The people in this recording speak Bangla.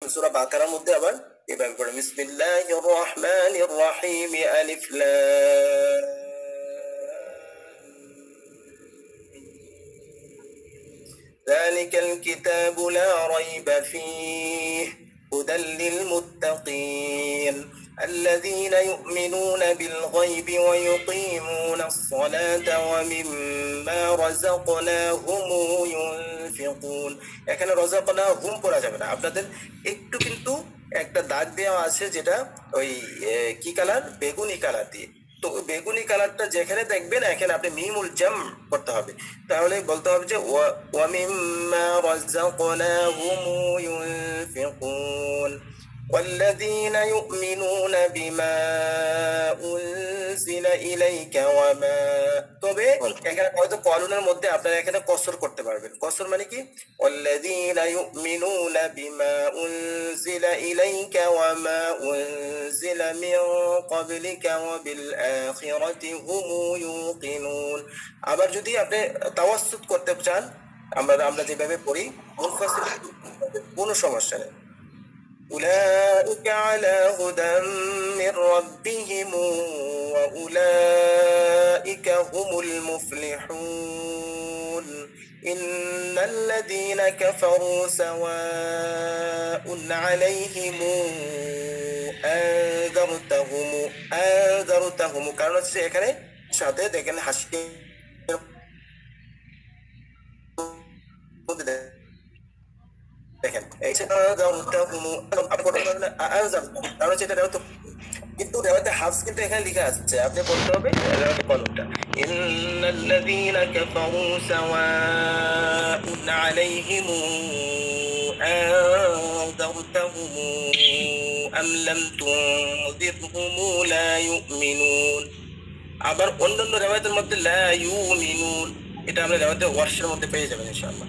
সূরা বাকারার মধ্যে আবার এভাবে পড়ে বিসমিল্লাহির রহমানির রহিম আলিফ লাম যালিকাল কিতাবু লা রাইবা ফীহি হুদাল লিল মুত্তাকিন الذين يؤمنون بالغيب ويقيمون الصلاة ومما رزقناهم ينفقون এখানে রাযাকনাহুম পড়া যাবে না আপনাদের একটু কিন্তু একটা দাগ দেওয়া আছে যেটা ওই কি কালার বেগুনি কালার দিয়ে তো বেগুনি কালারটা যেখানে দেখবেন এখানে আপনি মিমুল জাম করতে হবে তাহলে বলতে হবে যে ওয়া মিম্মা রাযাকনাহুম ইউনফিকুন والذين يؤمنون بما أنزل إليك وما তবে এখানে হয়তো কলনের মধ্যে আপনারা এখানে কসর করতে পারবেন কসর মানে কি والذين يؤمنون بما أنزل إليك وما أنزل من قبلك وبالآخرة هم يوقنون আবার যদি আপনি তাওয়াসসুত করতে চান আমরা যেভাবে পড়ি মুনফাসিল কোনো সমস্যা নেই أولئك على هدى من ربهم وأولئك هم المفلحون إن الذين كفروا سواء عليهم أنذرتهم কারণ হচ্ছে এখানে সাথে দেখেন হাসি দেখেন কিন্তু রেওয়াতে হাফস কিন্তু এখানে লেখা আছে আপনি বলতে হবে রেওয়াতে কলমটা ইন্নাল্লাযীনা কাফারু সাওয়াউন আলাইহিম আনযারতাহুম আম লাম তুনযিরহুম লা ইউমিনুন আবার অন্যান্য রেওয়াতের মধ্যে লা ইউমিনুন এটা আমরা রেওয়াতে ওয়ার্শের মধ্যে পেয়ে যাবেন ইনশাআল্লাহ